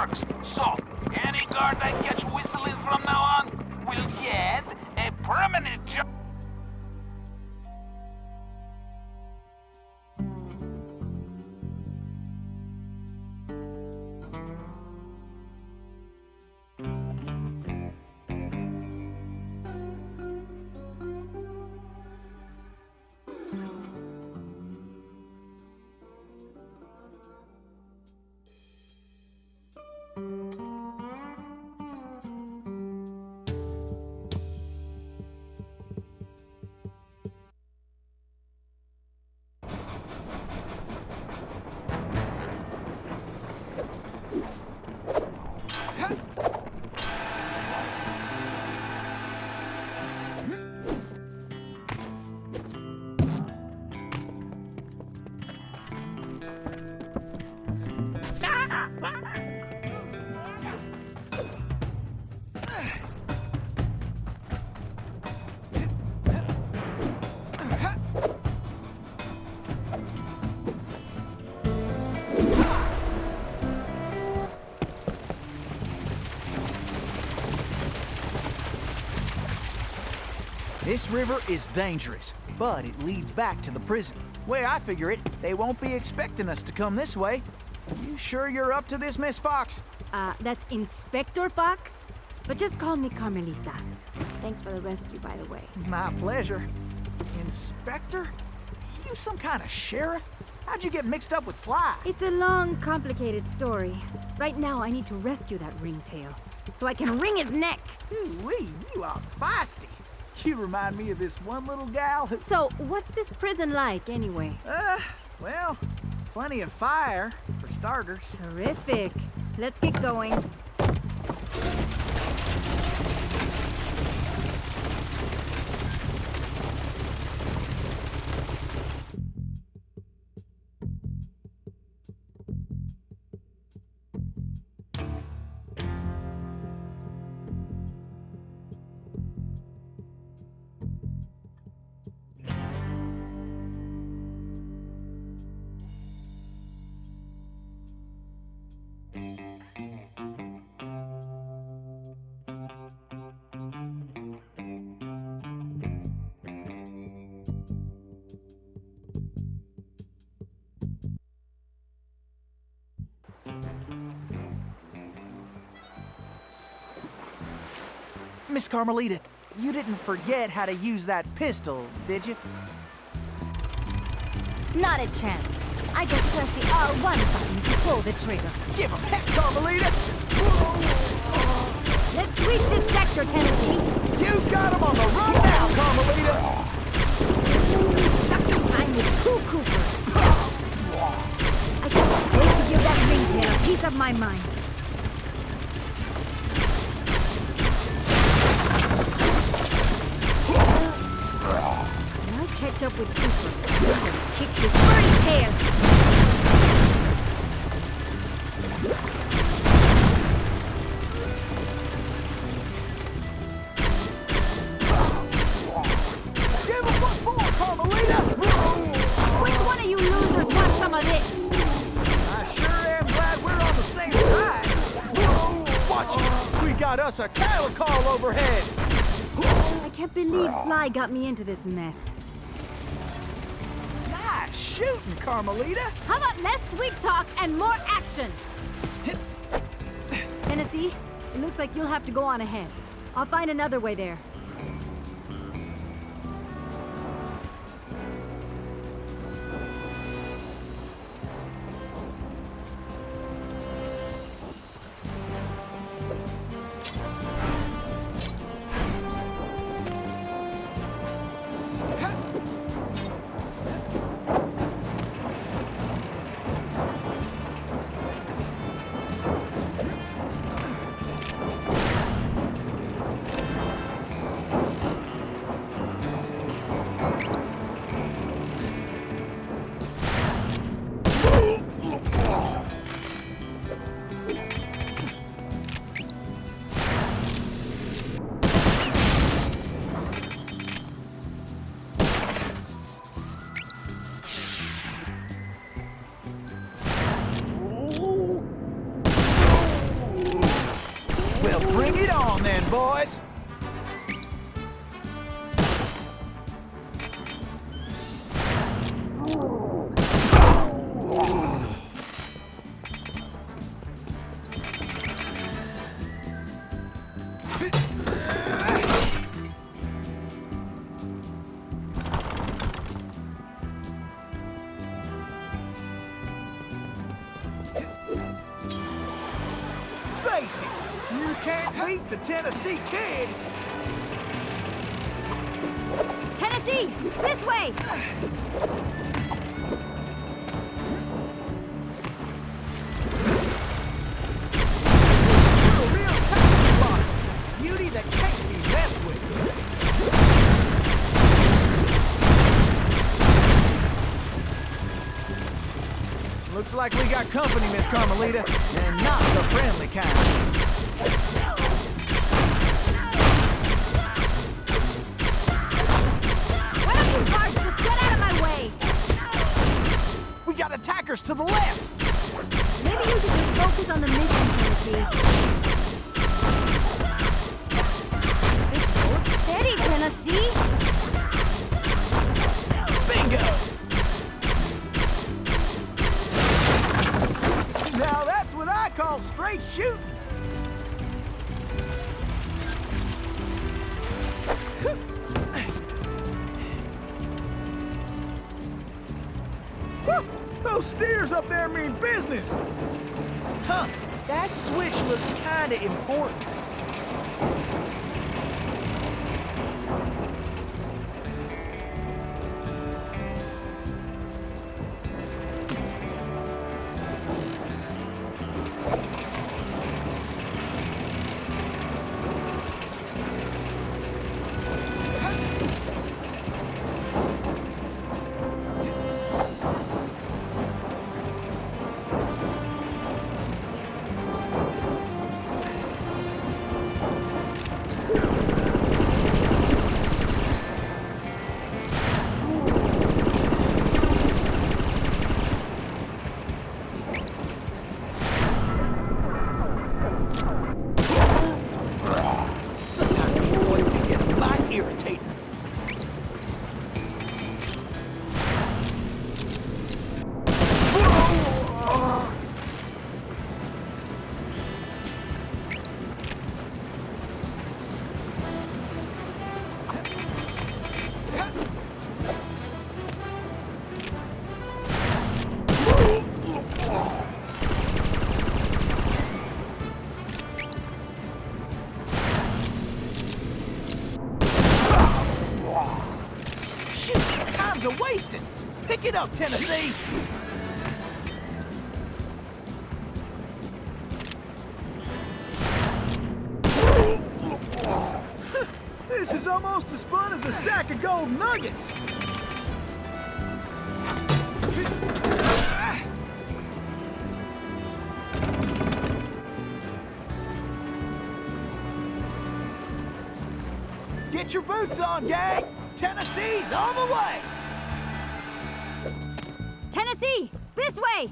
works. So, any guard I catch whistling from now on will get a permanent job. This river is dangerous, but it leads back to the prison. Way I figure it, they won't be expecting us to come this way. You sure you're up to this, Miss Fox? That's Inspector Fox? But just call me Carmelita. Thanks for the rescue, by the way. My pleasure. Inspector? You some kind of sheriff? How'd you get mixed up with Sly? It's a long, complicated story. Right now, I need to rescue that ringtail, so I can wring his neck. Ooh-wee, you are feisty. You remind me of this one little gal who... So, what's this prison like, anyway? Well, plenty of fire, for starters. Terrific. Let's get going. Miss Carmelita, you didn't forget how to use that pistol, did you? Not a chance. I just pressed the R1 button to pull the trigger. Give him heck, Carmelita! Let's sweep this sector, Tennessee. You got him on the run now, Carmelita! Stuck in time with two Coopers. I can't wait to give that ringtail a piece of my mind. When I catch up with Cooper, I'm gonna kick his furry tail. Give him what for, Carmelita! Which one of you losers wants some of this? I sure am glad we're on the same side. Watch it! We got us a cattle call overhead! I can't believe Sly got me into this mess. Nice shooting, Carmelita! How about less sweet talk and more action? Tennessee, it looks like you'll have to go on ahead. I'll find another way there. Well, bring it on then, boys. Face it, you can't beat the Tennessee Kid. Tennessee, this way! You're a real tackle blossom. Beauty that can't be messed with. Looks like we got company, Miss Carmelita, and not the friendly kind. Why don't you guards just get out of my way? We got attackers to the left. Maybe you should just focus on the mission, Tennessee. Hold steady, Tennessee! Bingo! Now that's what I call straight shooting. Those steers up there mean business. Huh, that switch looks kinda important. Sometimes these boys do get a mite irritating. Shoot, time's a-wasting. Pick it up, Tennessee. This is almost as fun as a sack of gold nuggets. Get your boots on, gang. Tennessee's on the way. Tennessee, this way!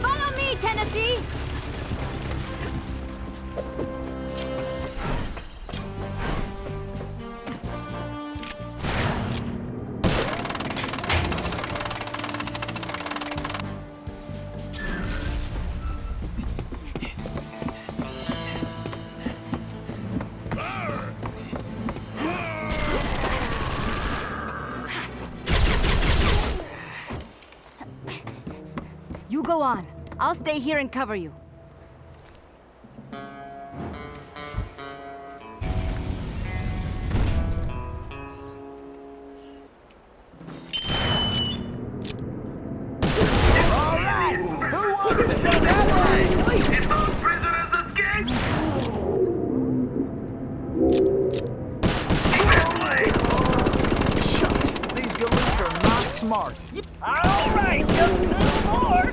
Follow me, Tennessee! You go on. I'll stay here and cover you. Who wants to do that while asleep? If those prisoners escape! Shucks, these galoons are not smart. All right, just a little more.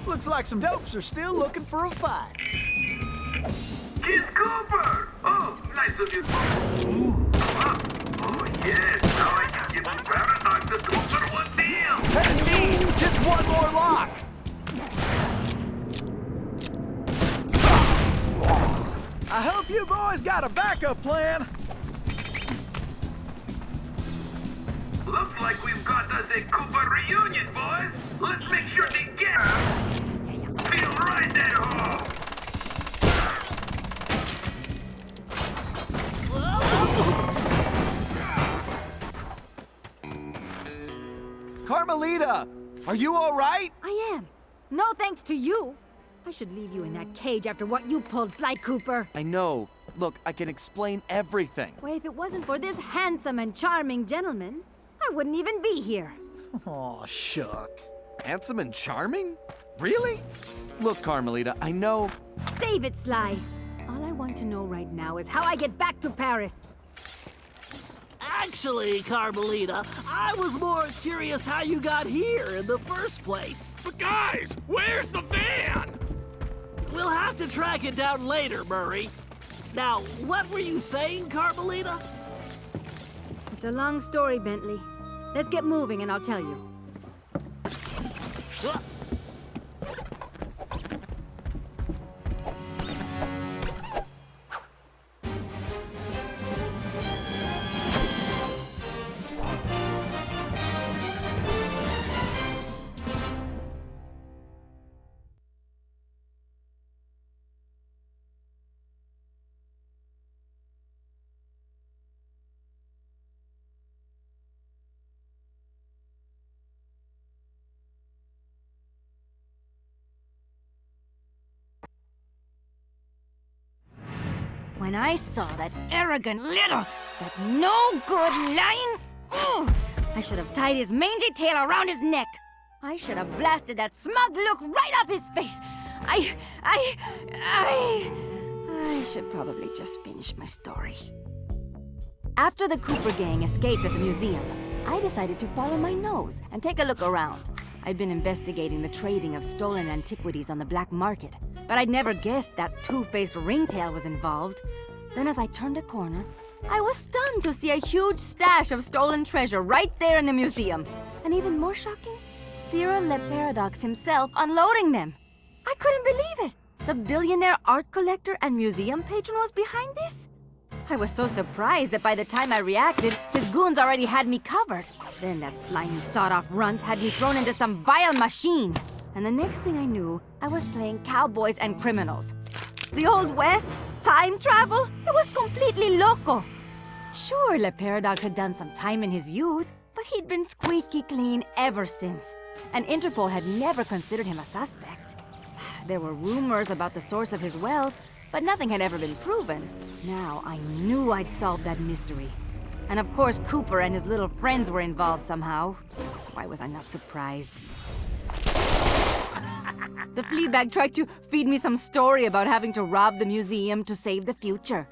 Looks like some dopes are still looking for a fight. It's Cooper! Oh, nice of you. Oh, yes, now I can give you Paradox a 2-for-1 deal! Tennessee, just one more lock. I hope you boys got a backup plan. Looks like we've got us a Cooper reunion, boys! Let's make sure they get her! Feel right there, ho! Carmelita, are you all right? I am. No thanks to you. I should leave you in that cage after what you pulled, Sly Cooper. I know. Look, I can explain everything. Why, if it wasn't for this handsome and charming gentleman, I wouldn't even be here. Oh, shucks. Handsome and charming? Really? Look, Carmelita, I know... Save it, Sly. All I want to know right now is how I get back to Paris. Actually, Carmelita, I was more curious how you got here in the first place. But guys, where's the van? We'll have to track it down later, Murray. Now, what were you saying, Carmelita? It's a long story, Bentley. Let's get moving and I'll tell you. When I saw that arrogant little, that no-good lying... Ugh, I should have tied his mangy tail around his neck. I should have blasted that smug look right off his face. I should probably just finish my story. After the Cooper gang escaped at the museum, I decided to follow my nose and take a look around. I'd been investigating the trading of stolen antiquities on the black market, but I'd never guessed that two-faced ringtail was involved. Then as I turned a corner, I was stunned to see a huge stash of stolen treasure right there in the museum. And even more shocking, Cyril Le Paradox himself unloading them. I couldn't believe it. The billionaire art collector and museum patron was behind this? I was so surprised that by the time I reacted, his goons already had me covered. Then that slimy sawed-off runt had me thrown into some vile machine. And the next thing I knew, I was playing cowboys and criminals. The Old West? Time travel? It was completely loco. Sure, Le Paradox had done some time in his youth, but he'd been squeaky clean ever since. And Interpol had never considered him a suspect. There were rumors about the source of his wealth, but nothing had ever been proven. Now I knew I'd solved that mystery. And of course Cooper and his little friends were involved somehow. Why was I not surprised? The Fleabag tried to feed me some story about having to rob the museum to save the future.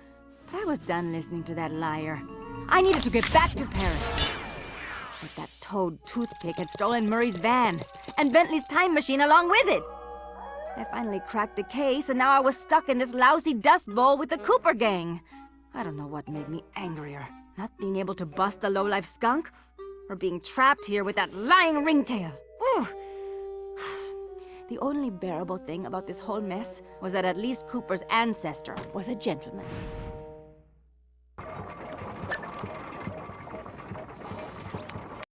But I was done listening to that liar. I needed to get back to Paris. But that toad toothpick had stolen Murray's van, and Bentley's time machine along with it. I finally cracked the case, and now I was stuck in this lousy dust bowl with the Cooper gang. I don't know what made me angrier. Not being able to bust the lowlife skunk, or being trapped here with that lying ringtail. Ooh! The only bearable thing about this whole mess was that at least Cooper's ancestor was a gentleman.